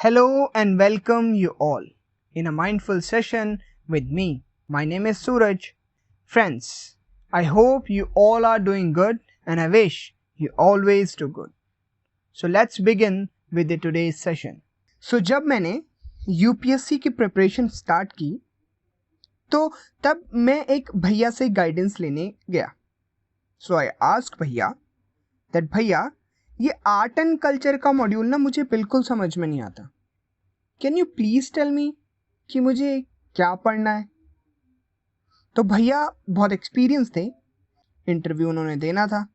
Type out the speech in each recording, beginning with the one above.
Hello and welcome you all in a mindful session with me. My name is Suraj. Friends, I hope you all are doing good and I wish you always do good. So let's begin with the today's session. So जब मैंने UPSC की preparation start की तो तब मैं एक भैया से गाइडेंस लेने गया. सो आई आस्क्ड भैया दैट भैया ये आर्ट एंड कल्चर का मॉड्यूल ना मुझे बिल्कुल समझ में नहीं आता. Can you please tell me कि मुझे क्या पढ़ना है. तो भैया बहुत एक्सपीरियंस थे, इंटरव्यू उन्होंने देना था,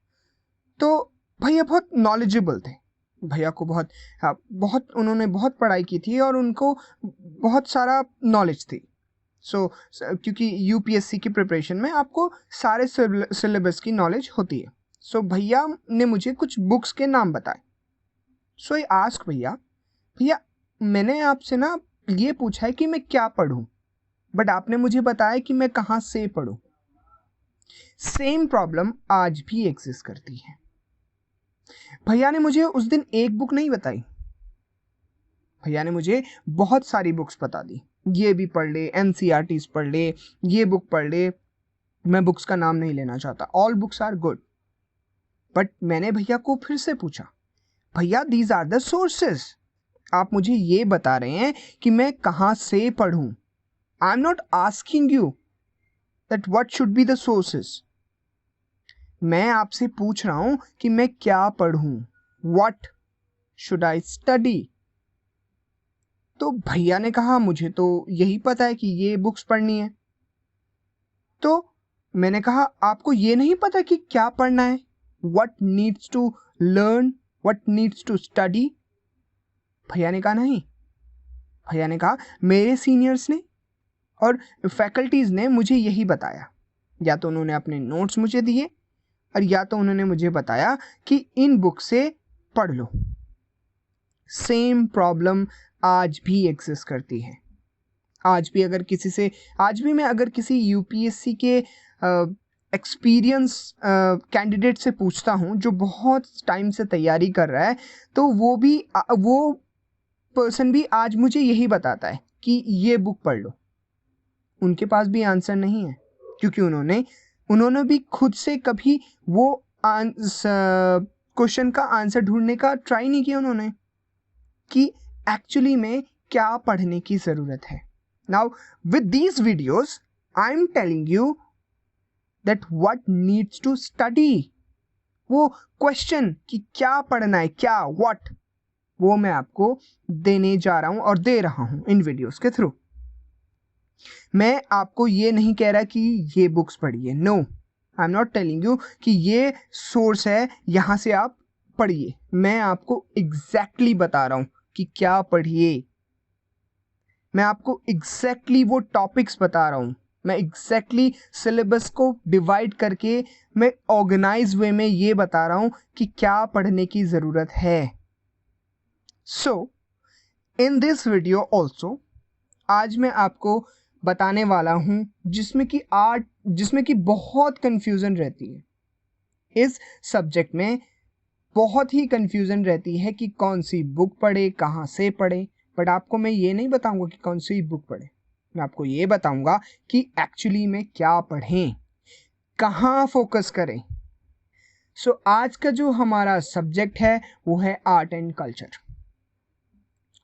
तो भैया बहुत नॉलेजेबल थे. भैया को बहुत उन्होंने बहुत पढ़ाई की थी और उनको बहुत सारा नॉलेज थी. क्योंकि यूपीएससी की प्रिपरेशन में आपको सारे सिलेबस की नॉलेज होती है. भैया ने मुझे कुछ बुक्स के नाम बताए. आई आस्क भैया मैंने आपसे ना ये पूछा है कि मैं क्या पढूं, बट आपने मुझे बताया कि मैं कहाँ से पढूं. सेम प्रॉब्लम आज भी एग्जिस्ट करती है. भैया ने मुझे उस दिन एक बुक नहीं बताई, भैया ने मुझे बहुत सारी बुक्स बता दी. ये भी पढ़ ले, एनसीईआरटीज पढ़ ले, ये बुक पढ़ ले. मैं बुक्स का नाम नहीं लेना चाहता, all books are good. But मैंने भैया को फिर से पूछा, भैया दीज आर द सोर्सेस. आप मुझे ये बता रहे हैं कि मैं कहाँ से पढ़ूं. आई am not asking you that what should be the sources. मैं आपसे पूछ रहा हूं कि मैं क्या पढ़ूं. What should I study. तो भैया ने कहा मुझे तो यही पता है कि ये बुक्स पढ़नी है. तो मैंने कहा आपको ये नहीं पता कि क्या पढ़ना है. What needs to learn, what needs to study. भैया ने कहा नहीं. भैया ने कहा मेरे सीनियर्स ने और फैकल्टीज ने मुझे यही बताया. या तो उन्होंने अपने नोट्स मुझे दिए और या तो उन्होंने मुझे बताया कि इन बुक से पढ़ लो. सेम प्रॉब्लम आज भी एग्जिस्ट करती है. आज भी मैं अगर किसी यूपीएससी के एक्सपीरियंस कैंडिडेट से पूछता हूँ जो बहुत टाइम से तैयारी कर रहा है, तो वो पर्सन भी आज मुझे यही बताता है कि ये बुक पढ़ लो. उनके पास भी आंसर नहीं है, क्योंकि उन्होंने भी खुद से कभी वो क्वेश्चन का आंसर ढूंढने का ट्राई नहीं किया उन्होंने कि एक्चुअली में क्या पढ़ने की ज़रूरत है. Now with these videos I am telling you that what needs to study. वो क्वेश्चन कि क्या पढ़ना है, क्या what, वो मैं आपको देने जा रहा हूं और दे रहा हूं इन वीडियोस के थ्रू. मैं आपको ये नहीं कह रहा कि ये बुक्स पढ़िए. No, I am not telling you कि ये सोर्स है, यहां से आप पढ़िए. मैं आपको एग्जैक्टली बता रहा हूं कि क्या पढ़िए. मैं आपको एग्जैक्टली वो टॉपिक्स बता रहा हूं. मैं एग्जैक्टली सिलेबस को डिवाइड करके मैं ऑर्गेनाइज वे में ये बता रहा हूं कि क्या पढ़ने की ज़रूरत है. इन दिस वीडियो ऑल्सो आज मैं आपको बताने वाला हूं जिसमें कि बहुत कंफ्यूजन रहती है. इस सब्जेक्ट में बहुत ही कंफ्यूजन रहती है कि कौन सी बुक पढ़े, कहाँ से पढ़े. बट आपको मैं ये नहीं बताऊंगा कि कौन सी बुक पढ़े. मैं आपको ये बताऊंगा कि एक्चुअली में क्या पढ़ें, कहाँ फोकस करें. आज का जो हमारा सब्जेक्ट है वो है art and culture.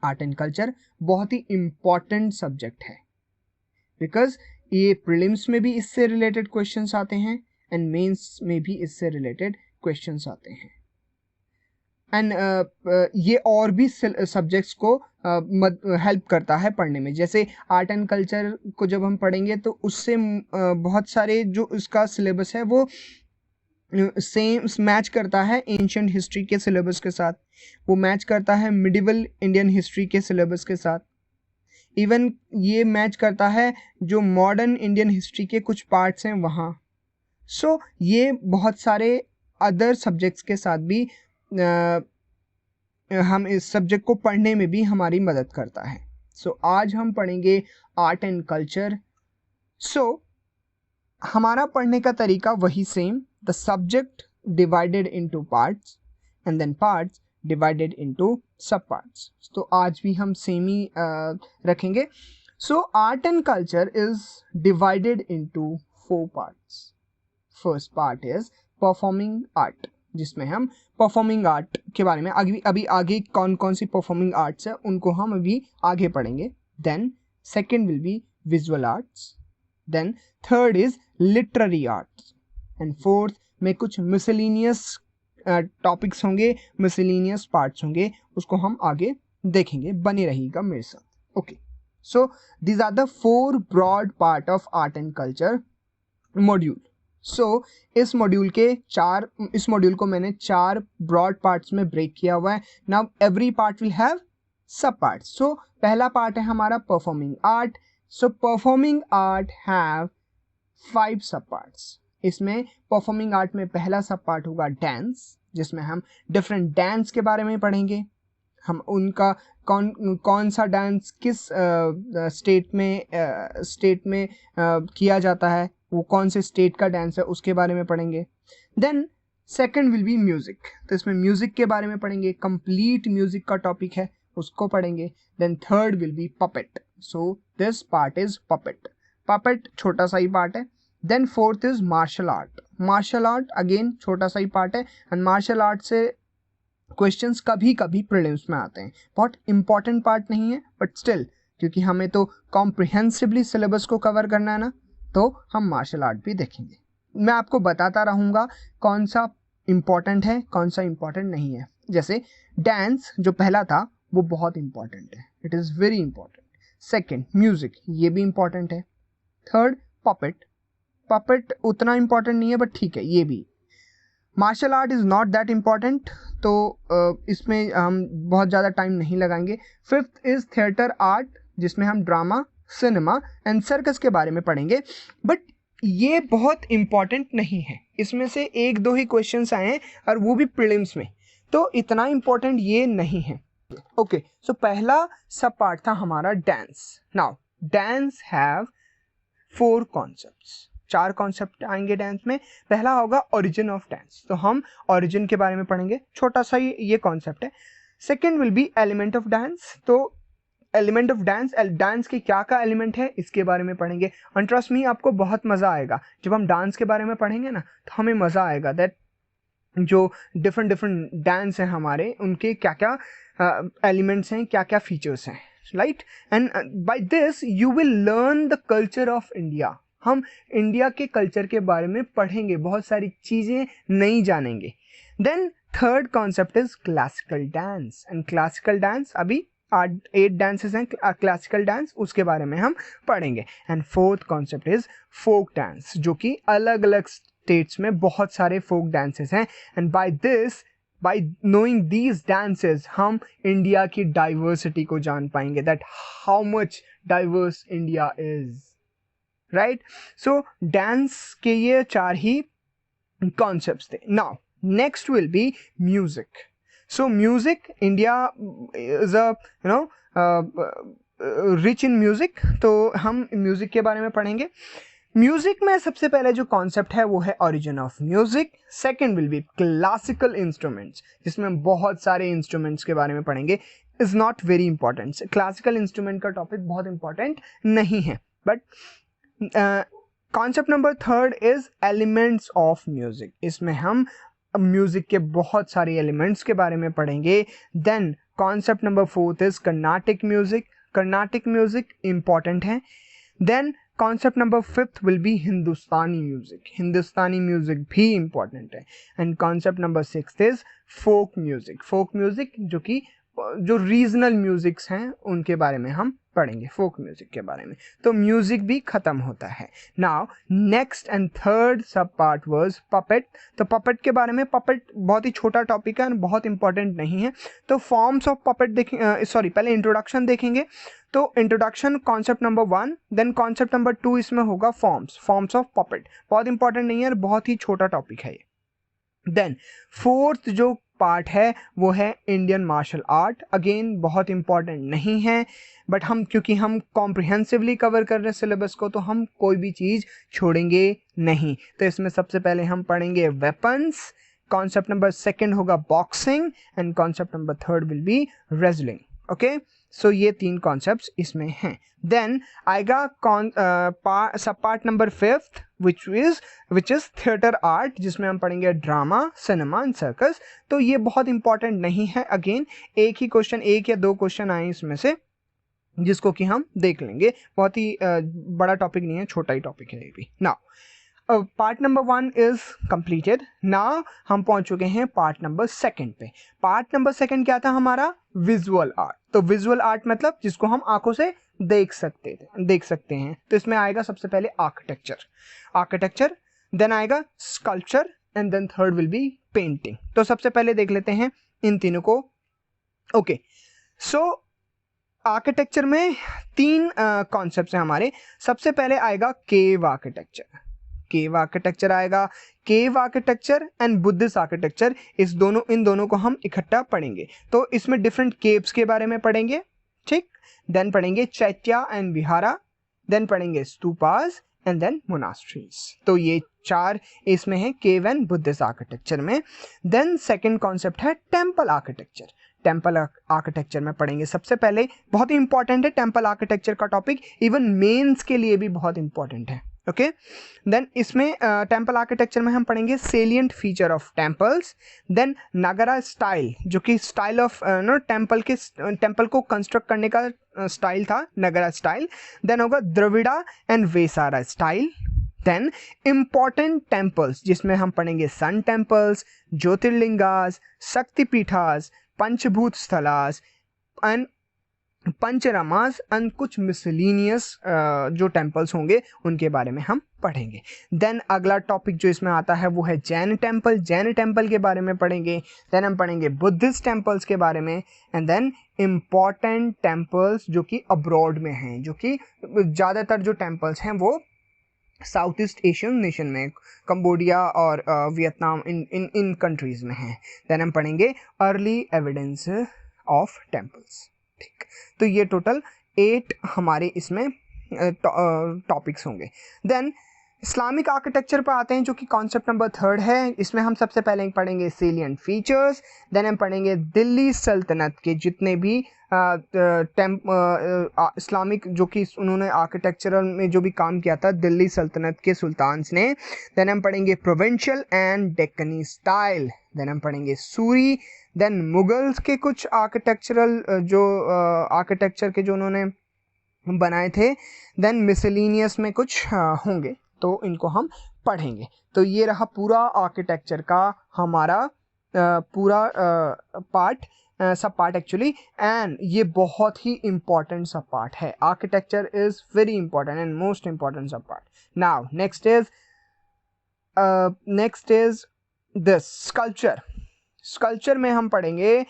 Art and culture बहुत ही इम्पॉर्टेंट सब्जेक्ट है, बिकॉज ये प्रीलिम्स में भी इससे रिलेटेड क्वेश्चंस आते हैं एंड मेंस में भी इससे रिलेटेड क्वेश्चंस आते हैं. एंड ये और भी सब्जेक्ट्स को हेल्प करता है पढ़ने में. जैसे आर्ट एंड कल्चर को जब हम पढ़ेंगे तो उससे बहुत सारे जो उसका सिलेबस है वो सेम मैच करता है एंशिएंट हिस्ट्री के सिलेबस के साथ. वो मैच करता है मिडिवल इंडियन हिस्ट्री के सिलेबस के साथ. इवन ये मैच करता है जो मॉडर्न इंडियन हिस्ट्री के कुछ पार्ट्स हैं वहाँ. ये बहुत सारे अदर सब्जेक्ट्स के साथ भी हम इस सब्जेक्ट को पढ़ने में भी हमारी मदद करता है. आज हम पढ़ेंगे आर्ट एंड कल्चर. हमारा पढ़ने का तरीका वही same. The subject divided into parts and then parts divided into sub parts. तो आज भी हम सेम ही रखेंगे. So art and culture is divided into 4 parts. First part is performing art, जिसमें हम परफॉर्मिंग आर्ट के बारे में अभी आगे कौन कौन सी परफॉर्मिंग आर्ट्स है उनको हम अभी आगे पढ़ेंगे. Then second will be visual arts. Then third is literary arts. And fourth में कुछ मिसलिनियस टॉपिक्स होंगे, मिसलिनियस पार्ट्स होंगे, उसको हम आगे देखेंगे. बने रहिएगा मेरे साथ. Okay, so these are the 4 broad part of art and culture module. So इस मॉड्यूल को मैंने 4 ब्रॉड पार्ट्स में ब्रेक किया हुआ है. Now every part will have सब पार्ट्स. सो पहला पार्ट है हमारा performing art. So performing art have 5 सब पार्ट्स. इसमें परफॉर्मिंग आर्ट में पहला सब पार्ट होगा डांस, जिसमें हम डिफरेंट डांस के बारे में पढ़ेंगे. हम उनका कौन सा डांस किस स्टेट में किया जाता है, वो कौन से स्टेट का डांस है उसके बारे में पढ़ेंगे. Then second will be music. तो इसमें म्यूजिक के बारे में पढ़ेंगे, कंप्लीट म्यूजिक का टॉपिक है उसको पढ़ेंगे. Then third will be puppet. So this part is puppet छोटा सा ही पार्ट है. Then fourth is martial art. Martial art again छोटा सा ही पार्ट है. एंड मार्शल आर्ट से क्वेश्चंस कभी कभी प्रीलिम्स में आते हैं. बहुत इंपॉर्टेंट पार्ट नहीं है बट स्टिल, क्योंकि हमें तो कॉम्प्रिहेंसिवली सिलेबस को कवर करना है ना, तो हम मार्शल आर्ट भी देखेंगे. मैं आपको बताता रहूँगा कौन सा इम्पॉर्टेंट है कौन सा इम्पॉर्टेंट नहीं है. जैसे डांस जो पहला था वो बहुत इंपॉर्टेंट है, it is very important. Second music, ये भी इंपॉर्टेंट है. थर्ड पपेट उतना इंपॉर्टेंट नहीं है बट ठीक है, ये भी. Martial art is not that important, तो इसमें हम बहुत ज़्यादा टाइम नहीं लगाएंगे. फिफ्थ इज़ थिएटर आर्ट, जिसमें हम ड्रामा, सिनेमा एंड सर्कस के बारे में पढ़ेंगे. बट ये बहुत इम्पॉर्टेंट नहीं है. इसमें से 1-2 ही क्वेश्चंस आए हैं और वो भी प्रीलिम्स में, तो इतना इम्पॉर्टेंट ये नहीं है. ओके, सो पहला सब पार्ट था हमारा dance. Now dance have 4 concepts. 4 concept आएंगे डांस में. पहला होगा ओरिजिन ऑफ डांस. तो हम ओरिजिन के बारे में पढ़ेंगे, छोटा सा ही ये कॉन्सेप्ट है. Second will B element of dance. तो एलिमेंट ऑफ डांस के क्या एलिमेंट है इसके बारे में पढ़ेंगे. एंड ट्रस्ट मी, आपको बहुत मज़ा आएगा जब हम डांस के बारे में पढ़ेंगे ना, तो हमें मज़ा आएगा दैट जो डिफरेंट डांस हैं हमारे, उनके क्या क्या एलिमेंट्स हैं, क्या क्या फीचर्स हैं, right. And by this you will learn the culture of India. हम इंडिया के कल्चर के बारे में पढ़ेंगे, बहुत सारी चीज़ें नई जानेंगे. Then third concept is classical dance. And classical dance अभी 8 डांसेस हैं क्लासिकल डांस, उसके बारे में हम पढ़ेंगे. And fourth concept is folk dance, जो कि अलग अलग स्टेट्स में बहुत सारे फोक डांसेस हैं. And by knowing these dances हम इंडिया की डाइवर्सिटी को जान पाएंगे, that how much diverse India is, right. So dance के ये 4 ही कॉन्सेप्ट्स थे. Now next will be music. So music, India is rich in music. तो हम म्यूज़िक के बारे में पढ़ेंगे. म्यूज़िक में सबसे पहले जो कॉन्सेप्ट है वो है origin of music. Second will B classical instruments, जिसमें हम बहुत सारे इंस्ट्रूमेंट्स के बारे में पढ़ेंगे. Is not very important. Classical instrument का टॉपिक बहुत इंपॉर्टेंट नहीं है. But concept number third is elements of music. इसमें हम म्यूजिक के बहुत सारे एलिमेंट्स के बारे में पढ़ेंगे. Then concept number fourth is Carnatic music. Carnatic music important है. Then concept number fifth will be Hindustani music. Hindustani music भी इंपॉर्टेंट है. And concept number sixth is folk music. Folk music जो रीजनल म्यूजिक्स हैं उनके बारे में हम पढ़ेंगे, फोक म्यूजिक के बारे में. तो म्यूजिक भी खत्म होता है. Now next and third sub part was puppet. तो पपेट के बारे में, पपेट बहुत ही छोटा टॉपिक है और बहुत इंपॉर्टेंट नहीं है. तो फॉर्म्स ऑफ पपेट देखें, पहले इंट्रोडक्शन देखेंगे. तो introduction concept number 1. Then concept number 2 इसमें होगा फॉर्म्स ऑफ पपेट. बहुत इंपॉर्टेंट नहीं है और बहुत ही छोटा टॉपिक है ये. देन फोर्थ जो पार्ट है वो है इंडियन मार्शल आर्ट. अगेन बहुत इंपॉर्टेंट नहीं है बट क्योंकि हम कॉम्प्रिहेंसिवली कवर कर रहे हैं सिलेबस को, तो हम कोई भी चीज़ छोड़ेंगे नहीं. तो इसमें सबसे पहले हम पढ़ेंगे वेपन्स, कॉन्सेप्ट नंबर सेकंड होगा boxing and concept number third will be wrestling. Okay, so ये 3 कॉन्सेप्ट्स इसमें हैं. देन आएगा sub part number 5th which is theatre art, जिसमें हम पढ़ेंगे ड्रामा, सिनेमा एंड सर्कस. तो ये बहुत इंपॉर्टेंट नहीं है. अगेन एक ही क्वेश्चन, 1 या 2 क्वेश्चन आए इसमें से, जिसको कि हम देख लेंगे. बहुत ही बड़ा टॉपिक नहीं है, छोटा ही टॉपिक है ये भी. Now part number 1 is completed. Now हम पहुंच चुके हैं पार्ट नंबर 2 पे. पार्ट नंबर 2 क्या था हमारा? Visual art. तो विजुअल आर्ट मतलब जिसको हम आंखों से देख सकते हैं. तो इसमें आएगा सबसे पहले आर्किटेक्चर, देन आएगा sculpture and then third will be painting. तो सबसे पहले देख लेते हैं इन तीनों को. ओके, सो आर्किटेक्चर में 3 कॉन्सेप्ट्स हैं हमारे. सबसे पहले आएगा केव आर्किटेक्चर आएगा. केव आर्किटेक्चर एंड बुद्धिस्ट आर्किटेक्चर, इन दोनों को हम इकट्ठा पढ़ेंगे. तो इसमें डिफरेंट केव्स के बारे में पढ़ेंगे, ठीक. देन पढ़ेंगे चैत्या एंड विहारा, देन पढ़ेंगे स्तूपास एंड देन मोनास्ट्रीज. तो ये 4 इसमें है केव एंड बुद्धिस्ट आर्किटेक्चर में. देन सेकंड कॉन्सेप्ट है टेम्पल आर्किटेक्चर में पढ़ेंगे सबसे पहले. बहुत ही इंपॉर्टेंट है टेम्पल आर्किटेक्चर का टॉपिक, इवन मेंस के लिए भी बहुत इंपॉर्टेंट है. ओके, देन इसमें टेम्पल आर्किटेक्चर में हम पढ़ेंगे salient feature of temples. Then Nagara style, जो कि स्टाइल ऑफ टेम्पल को कंस्ट्रक्ट करने का स्टाइल था, नगरा स्टाइल. देन होगा Dravida and Vesara style. Then important temples, जिसमें हम पढ़ेंगे sun temples, jyotirlingas, Shaktipeethas, Panchabhoota sthalas and Pancharamas and कुछ मिसलिनियस जो टेम्पल्स होंगे उनके बारे में हम पढ़ेंगे. देन अगला टॉपिक जो इसमें आता है वो है जैन टेम्पल के बारे में पढ़ेंगे. देन हम पढ़ेंगे बुद्धिस्ट टेम्पल्स के बारे में. एंड देन इम्पॉर्टेंट टेम्पल्स जो कि अब्रॉड में हैं, जो कि ज़्यादातर जो टेम्पल्स हैं वो साउथ ईस्ट एशियन नेशन में, कंबोडिया और वियतनाम, इन कंट्रीज़ में हैं. देन हम पढ़ेंगे अर्ली एविडेंस ऑफ टेम्पल्स. ठीक, तो ये टोटल 8 हमारे इसमें टॉपिक्स होंगे. देन इस्लामिक आर्किटेक्चर पर आते हैं, जो कि कॉन्सेप्ट नंबर 3 है. इसमें हम सबसे पहले पढ़ेंगे सेलिएंट फीचर्स. देन हम पढ़ेंगे दिल्ली सल्तनत के जितने भी इस्लामिक, जो कि उन्होंने आर्किटेक्चरल में जो भी काम किया था दिल्ली सल्तनत के सुल्तान्स ने. देन हम पढ़ेंगे provincial and Deccani style. Then हम पढ़ेंगे सूरी. देन मुगल्स के कुछ आर्किटेक्चर के जो उन्होंने बनाए थे. देन मिसलिनियस में कुछ होंगे, तो इनको हम पढ़ेंगे. तो ये रहा पूरा आर्किटेक्चर का हमारा पूरा सब पार्ट एक्चुअली. एंड ये बहुत ही इम्पॉर्टेंट सब पार्ट है. Architecture is very important and most important sub part. Now next is this sculpture में हम पढ़ेंगे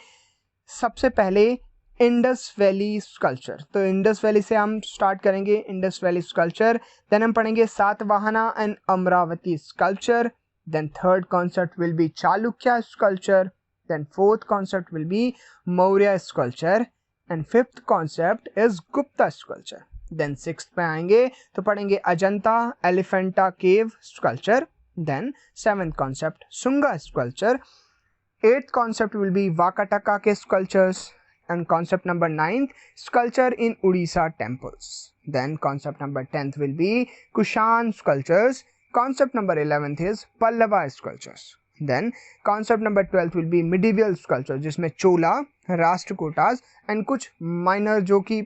सबसे पहले इंडस वैली स्कल्पचर. तो इंडस वैली से हम स्टार्ट करेंगे, इंडस वैली स्कल्पचर. देन हम पढ़ेंगे Satavahana and Amaravati sculpture. Then third concept will be Chalukya sculpture. Then fourth concept will be Maurya sculpture and fifth concept is Gupta sculpture. Then sixth पे आएंगे तो पढ़ेंगे Ajanta Elephanta cave sculpture. Then seventh concept Sunga sculpture. Eighth concept will be Vakataka के sculptures. And concept number 9th, sculpture in Odisha temples. Then concept number 10th will be Kushan sculptures. Concept number 11th is Pallava sculptures. Then concept number 12th will be medieval sculpture, जिसमें चोला, Rashtrakutas and कुछ minor जो कि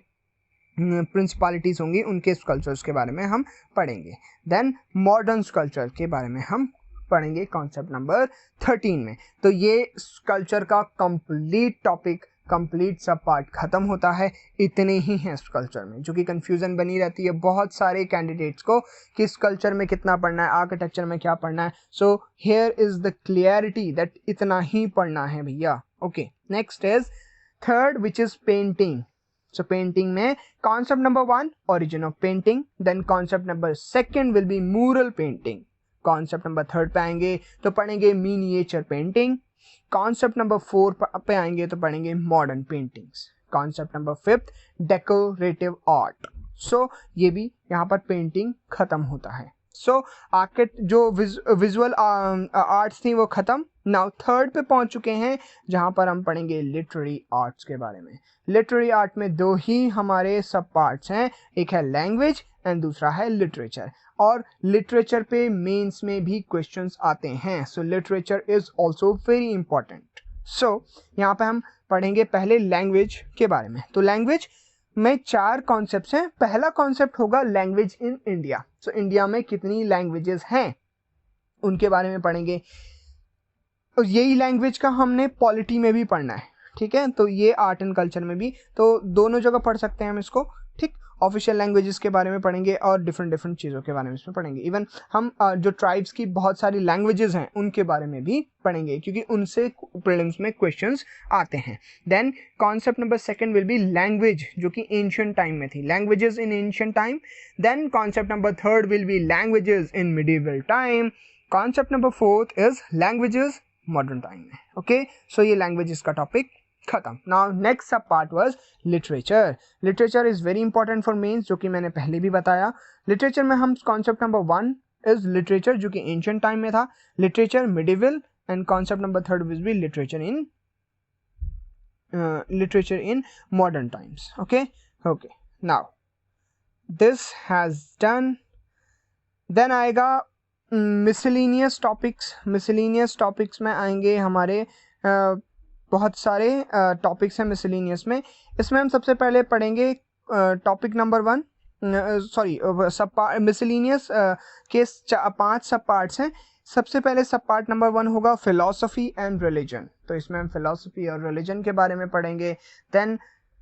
प्रिंसिपलिटीज होंगी उनके sculptures के बारे में हम पढ़ेंगे. देन मॉडर्न स्कल्पचर के बारे में हम पढ़ेंगे कॉन्सेप्ट नंबर 13 में. तो ये स्कल्पचर का कंप्लीट टॉपिक, कंप्लीट सब पार्ट खत्म होता है. इतने ही हैं स्कल्पचर में, जो कि कंफ्यूजन बनी रहती है बहुत सारे कैंडिडेट्स को कि स्कल्पचर में कितना पढ़ना है, आर्किटेक्चर में क्या पढ़ना है. So here is the clarity that इतना ही पढ़ना है भैया. Okay, next is third which is painting. So painting में concept number 1 origin of painting. Then concept number 2 will be mural painting. Concept number 3 पे आएंगे तो पढ़ेंगे मिनिएचर पेंटिंग. कॉन्सेप्ट नंबर 4 पे आएंगे तो पढ़ेंगे modern paintings. Concept number 5 decorative art. So ये भी यहाँ पर पेंटिंग खत्म होता है. सो जो विजुअल आर्ट्स थी वो ख़त्म। नाउ थर्ड पे पहुंच चुके हैं जहां पर हम पढ़ेंगे लिटरेरी आर्ट्स के बारे में। लिटरेरी आर्ट में दो ही हमारे सब पार्ट्स हैं, एक है लैंग्वेज एंड दूसरा है लिटरेचर। और लिटरेचर पे मेंस में भी क्वेश्चंस आते हैं, so literature is also very important. So यहाँ पे हम पढ़ेंगे पहले लैंग्वेज के बारे में। तो लैंग्वेज में 4 कॉन्सेप्ट्स हैं। पहला कॉन्सेप्ट होगा language in India. So India में कितनी लैंग्वेजेस हैं उनके बारे में पढ़ेंगे। और यही लैंग्वेज का हमने पॉलिटी में भी पढ़ना है, ठीक है। तो ये आर्ट एंड कल्चर में भी, तो दोनों जगह पढ़ सकते हैं हम इसको, ठीक। ऑफिशियल लैंग्वेजेस के बारे में पढ़ेंगे और डिफरेंट चीज़ों के बारे में इसमें पढ़ेंगे। इवन हम जो ट्राइब्स की बहुत सारी लैंग्वेजेस हैं उनके बारे में भी पढ़ेंगे, क्योंकि उनसे प्रीलिम्स में क्वेश्चंस आते हैं। Then concept number 2 will be language, जो कि एंशिएंट टाइम में थी, languages in ancient time. Then concept number 3 will be languages in medieval time. Concept number 4 is languages modern time में। ओके, सो ये languages का topic खत्म। Now next sub part was literature. Literature is very important for mains, जो कि मैंने पहले भी बताया। लिटरेचर में हम कॉन्सेप्ट नंबर 1 इज लिटरेचर, जो कि एंशिएंट टाइम में था, literature medieval, and concept number 3 will be literature in modern times. Okay, now this has done. Then आएगा मिसलेनियस टॉपिक्स। मिसलेनियस टॉपिक्स में आएंगे हमारे बहुत सारे टॉपिक्स हैं मिसलेनियस में। इसमें हम सबसे पहले पढ़ेंगे टॉपिक नंबर 1, मिसलेनियस के 5 सब पार्ट्स हैं। सबसे पहले सब पार्ट नंबर 1 होगा फिलॉसफी एंड रिलीजन, तो इसमें हम फिलॉसफी और रिलीजन के बारे में पढ़ेंगे। देन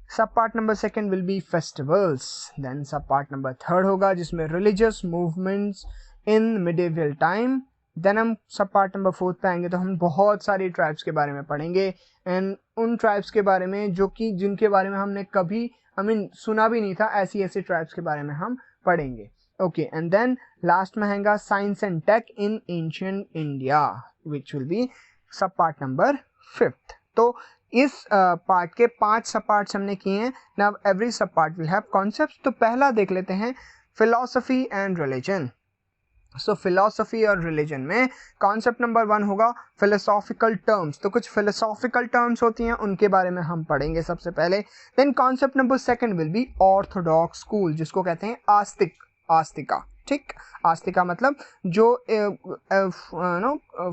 सब part number 2 will be festivals. Then सब पार्ट नंबर 3 होगा जिसमें religious movements in medieval time. Then हम सब पार्ट नंबर 4 पे आएंगे तो हम बहुत सारी ट्राइब्स के बारे में पढ़ेंगे, एंड उन ट्राइब्स के बारे में जो कि जिनके बारे में हमने कभी सुना भी नहीं था, ऐसी ट्राइब्स के बारे में हम पढ़ेंगे। ओके, एंड देन लास्ट में आएगा science and tech in ancient India, which will be sub part number 5। तो इस पार्ट के 5 सब पार्ट्स हमने किए हैं। नाउ एवरी सब पार्ट विल हैव कॉन्सेप्ट्स। तो पहला देख लेते हैं philosophy and religion. So philosophy और रिलीजन में कॉन्सेप्ट नंबर 1 होगा फिलोसॉफिकल टर्म्स। तो कुछ फिलोसॉफिकल टर्म्स होती हैं, उनके बारे में हम पढ़ेंगे सबसे पहले। Then concept number 2 will be orthodox school, जिसको कहते हैं आस्तिका, ठीक। आस्तिका मतलब जो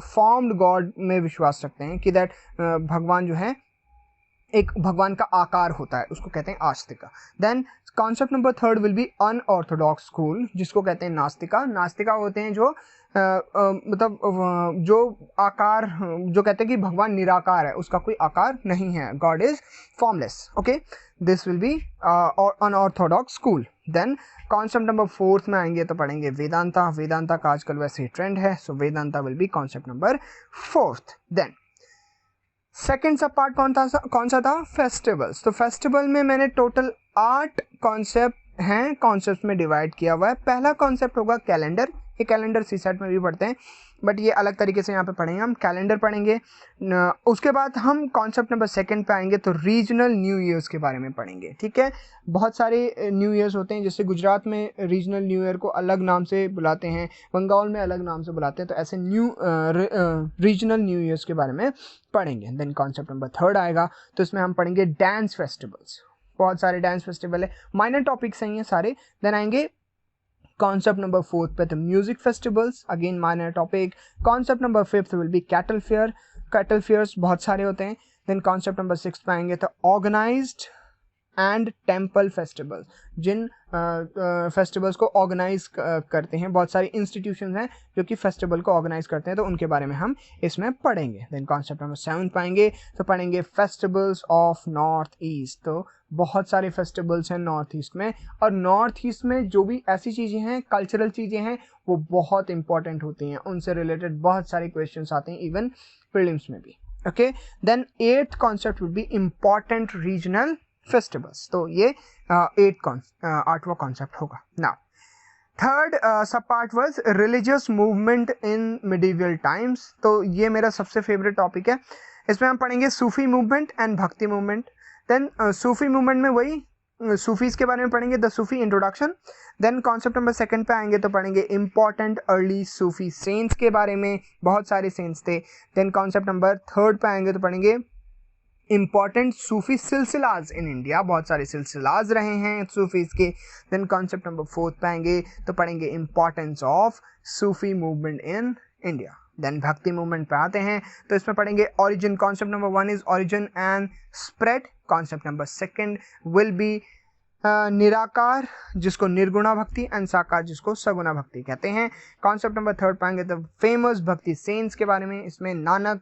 फॉर्म्ड गॉड में विश्वास रखते हैं, कि दैट भगवान जो है एक भगवान का आकार होता है, उसको कहते हैं Astika. Then concept number 3 will be unorthodox school, जिसको कहते हैं नास्तिका। नास्तिका होते हैं जो मतलब जो आकार, जो कहते हैं कि भगवान निराकार है, उसका कोई आकार नहीं है, god is formless. Okay, this will be unorthodox school. Then concept number 4 में आएंगे तो पढ़ेंगे वेदांता। वेदांता का आजकल वैसे ही ट्रेंड है, so Vedanta will be concept number 4। Then second sub part कौन सा था? फेस्टिवल्स। तो फेस्टिवल में मैंने टोटल 8 कॉन्सेप्ट हैं, कॉन्सेप्ट में डिवाइड किया हुआ है। पहला कॉन्सेप्ट होगा कैलेंडर। ये कैलेंडर सीसेट में भी पढ़ते हैं, बट ये अलग तरीके से यहाँ पे पढ़ेंगे, हम कैलेंडर पढ़ेंगे। उसके बाद हम कॉन्सेप्ट नंबर 2 पे आएंगे तो रीजनल न्यू ईयर्स के बारे में पढ़ेंगे, ठीक है। बहुत सारे न्यू ईयर्स होते हैं, जैसे गुजरात में रीजनल न्यू ईयर को अलग नाम से बुलाते हैं, बंगाल में अलग नाम से बुलाते हैं, तो ऐसे रीजनल न्यू ईयर्स के बारे में पढ़ेंगे। देन कॉन्सेप्ट नंबर 3 आएगा तो इसमें हम पढ़ेंगे डांस फेस्टिवल्स। बहुत सारे डांस फेस्टिवल है, माइनर टॉपिक्स हैं ये सारे। देन आएंगे कॉन्सेप्ट नंबर 4 पे तो music festivals, again minor topic. Concept number 5 will be cattle fair. Cattle fairs बहुत सारे होते हैं। देन कॉन्सेप्ट नंबर 6 पे आएंगे तो ऑर्गेनाइज्ड एंड टेम्पल फेस्टिवल, जिन फेस्टिवल्स को ऑर्गेनाइज करते हैं, बहुत सारी इंस्टीट्यूशंस हैं जो कि फेस्टिवल को ऑर्गेनाइज करते हैं, तो उनके बारे में हम इसमें पढ़ेंगे। देन कॉन्सेप्ट नंबर 7 पाएंगे तो पढ़ेंगे फेस्टिवल्स ऑफ नॉर्थ ईस्ट। तो बहुत सारे फेस्टिवल्स हैं नॉर्थ ईस्ट में, और नॉर्थ ईस्ट में जो भी ऐसी चीज़ें हैं, कल्चरल चीज़ें हैं, वो बहुत इंपॉर्टेंट होती हैं, उनसे रिलेटेड बहुत सारे क्वेश्चंस आते हैं इवन प्रीलिम्स में भी। Okay, then 8th concept will be important regional festivals. तो ये 8वां कॉन्सेप्ट होगा। Now third sub part was religious movement in medieval times. तो ये मेरा सबसे फेवरेट टॉपिक है। इसमें हम पढ़ेंगे Sufi movement and Bhakti movement. Then Sufi movement में वही सूफीज के बारे में पढ़ेंगे, the Sufi introduction. Then concept number 2 पे आएंगे तो पढ़ेंगे इंपॉर्टेंट अर्ली सूफी सेंट्स के बारे में, बहुत सारे सेंट्स थे। देन कॉन्सेप्ट नंबर 3 पे आएंगे तो पढ़ेंगे इंपॉर्टेंट सूफी सिलसिलाज इन इंडिया, बहुत सारे सिलसिलाज रहे हैं सूफीज के। देन कॉन्सेप्ट नंबर 4 पे आएंगे तो पढ़ेंगे importance of Sufi movement in India. Then Bhakti movement पे आते हैं तो इसमें पढ़ेंगे origin. Concept number 1 is origin and spread. Concept number 2 will be निराकार जिसको निर्गुणा भक्ति, एंड साकार जिसको सगुणा भक्ति कहते हैं। कॉन्सेप्ट नंबर 3 पाएंगे तो फेमस भक्ति सेंट्स के बारे में, इसमें नानक,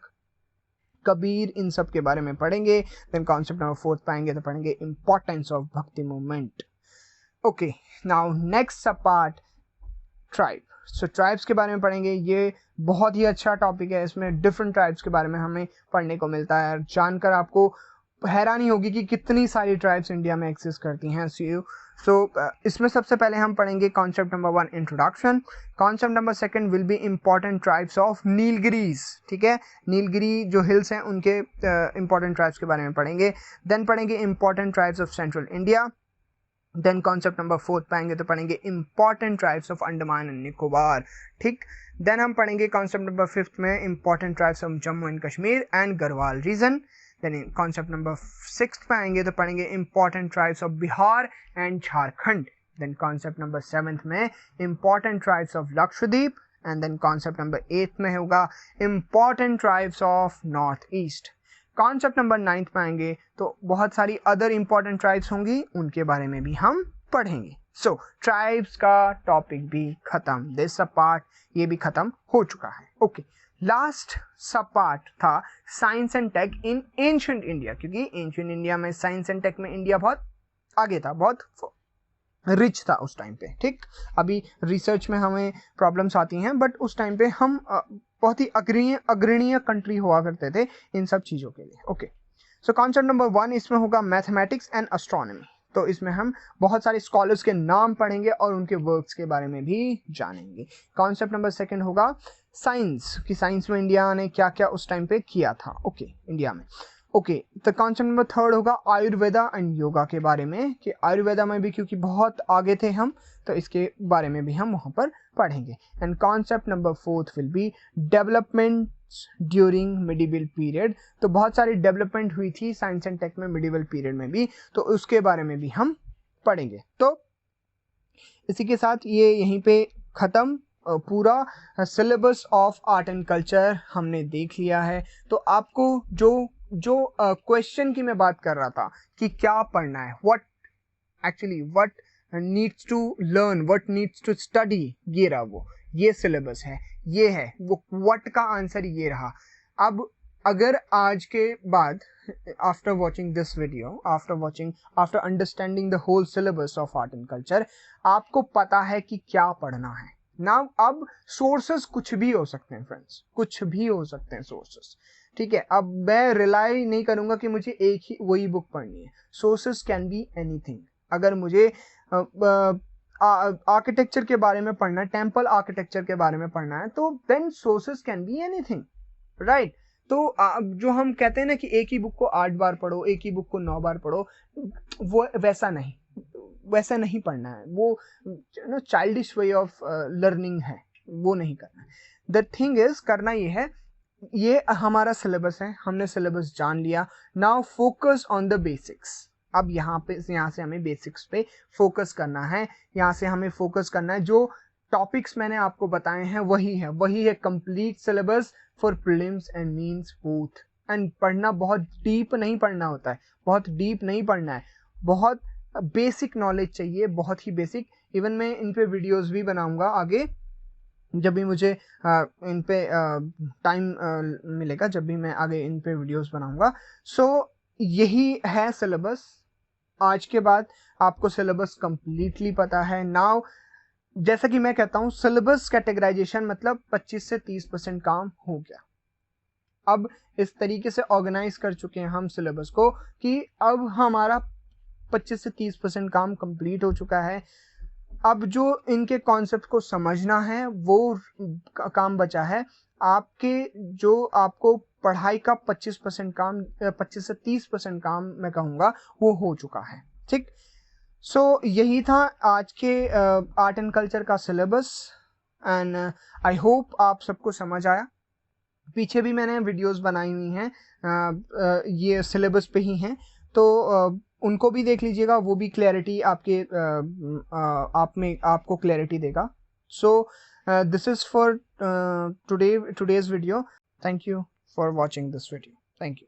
कबीर, इन सब के बारे में पढ़ेंगे। देन कॉन्सेप्ट नंबर 4 पाएंगे तो पढ़ेंगे इंपॉर्टेंस ऑफ भक्ति movement. Okay, now next sub part tribe. सो ट्राइब्स के बारे में पढ़ेंगे, ये बहुत ही अच्छा टॉपिक है, इसमें डिफरेंट ट्राइब्स के बारे में हमें पढ़ने को मिलता है। जानकर आपको हैरानी होगी कि कितनी सारी ट्राइब्स इंडिया में एग्जिस्ट करती हैं। इसमें सबसे पहले हम पढ़ेंगे concept number 1 introduction. Concept number 2 will be important tribes of Nilgiris, ठीक है, नीलगिरी जो हिल्स हैं उनके इंपॉर्टेंट ट्राइब्स के बारे में पढ़ेंगे। देन पढ़ेंगे important tribes of central India. Then concept number 4 पाएंगे तो पढ़ेंगे important tribes of Andaman and Nicobar, ठीक। देन हम पढ़ेंगे कॉन्सेप्ट नंबर 5 में important tribes of Jammu and Kashmir and Garhwal region. Then concept number 6 पे आएंगे तो पढ़ेंगे important tribes of Bihar and Jharkhand. Then concept number 7 में important tribes of Lakshadweep, and then concept number 8 में होगा important tribes of north east. Concept number 9 पे आएंगे तो बहुत सारी अदर इंपॉर्टेंट ट्राइब्स होंगी, उनके बारे में भी हम पढ़ेंगे। सो ट्राइब्स का टॉपिक भी खत्म, दिस सब पार्ट ये भी खत्म हो चुका है। ओके, लास्ट सब पार्ट था science and tech in ancient India, क्योंकि एंशिएंट इंडिया में साइंस एंड टेक में इंडिया बहुत आगे था, बहुत रिच था उस टाइम पे, ठीक। अभी रिसर्च में हमें प्रॉब्लम्स आती हैं, बट उस टाइम पे हम बहुत ही अग्रणीय कंट्री हुआ करते थे इन सब चीज़ों के लिए। ओके, सो कॉन्सेप्ट नंबर 1 इसमें होगा मैथमेटिक्स एंड एस्ट्रोनॉमी। तो इसमें हम बहुत सारे स्कॉलर्स के नाम पढ़ेंगे और उनके वर्क्स के बारे में भी जानेंगे। कॉन्सेप्ट नंबर 2 होगा साइंस, कि साइंस में इंडिया ने क्या क्या उस टाइम पे किया था, ओके, इंडिया में। ओके, तो कॉन्सेप्ट नंबर 3 होगा आयुर्वेदा एंड योगा के बारे में, कि आयुर्वेदा में भी क्योंकि बहुत आगे थे हम, तो इसके बारे में भी हम वहाँ पर पढ़ेंगे। And concept number 4 will be development during medieval period. तो बहुत सारी डेवलपमेंट हुई थी साइंस एंड टेक में मिडिवल पीरियड में भी, तो उसके बारे में भी हम पढ़ेंगे। तो इसी के साथ ये यहीं पे ख़त्म, पूरा syllabus of art and culture हमने देख लिया है। तो आपको जो क्वेश्चन की मैं बात कर रहा था कि क्या पढ़ना है, what needs to learn, what needs to study, ये रहा, वो ये सिलेबस है, ये है वो, व्हाट का आंसर ये रहा। अब अगर आज के बाद after watching this video, after understanding the whole syllabus of art and culture, आपको पता है कि क्या पढ़ना है ना। अब सोर्सेस कुछ भी हो सकते हैं फ्रेंड्स, कुछ भी हो सकते हैं सोर्सेस, ठीक है। अब मैं रिलाई नहीं करूंगा कि मुझे एक ही वही बुक पढ़नी है, सोर्सेस कैन बी एनीथिंग। अगर मुझे आर्किटेक्चर के बारे में पढ़ना है, टेम्पल आर्किटेक्चर के बारे में पढ़ना है, तो then sources can be anything, right. तो जो हम कहते हैं ना कि एक ही बुक को 8 बार पढ़ो, एक ही बुक को 9 बार पढ़ो, वो वैसा नहीं पढ़ना है, वो चाइल्डिश वे ऑफ लर्निंग है, वो नहीं करना है। द थिंग इज, करना ये है, ये हमारा सिलेबस है, हमने सिलेबस जान लिया, now focus on the basics. अब यहाँ से हमें बेसिक्स पे फोकस करना है, यहाँ से हमें फोकस करना है, जो टॉपिक्स मैंने आपको बताए हैं वही है complete syllabus for prelims and mains both. And पढ़ना बहुत डीप नहीं पढ़ना होता है, बहुत डीप नहीं पढ़ना है, बहुत बेसिक नॉलेज चाहिए, बहुत ही बेसिक। इवन मैं इन पे वीडियोस भी बनाऊंगा आगे, जब भी मुझे इन पे टाइम मिलेगा, जब भी मैं आगे इन पे वीडियोस बनाऊंगा। सो यही है सिलेबस। आज के बाद आपको सिलेबस कंप्लीटली पता है। नाउ जैसा कि मैं कहता हूँ, सिलेबस कैटेगराइजेशन मतलब 25 से 30% काम हो गया। अब इस तरीके से ऑर्गेनाइज कर चुके हैं हम सिलेबस को कि अब हमारा 25 से 30% काम कंप्लीट हो चुका है। अब जो इनके कॉन्सेप्ट को समझना है वो काम बचा है। आपको पढ़ाई का 25% काम, 25 से 30% काम मैं कहूँगा वो हो चुका है, ठीक। यही था आज के आर्ट एंड कल्चर का सिलेबस एंड आई होप आप सबको समझ आया। पीछे भी मैंने वीडियोस बनाई हुई हैं, ये सिलेबस पे ही हैं, तो उनको भी देख लीजिएगा, वो भी क्लैरिटी आपको क्लैरिटी देगा। So this is for today's video. Thank you for watching this video. Thank you.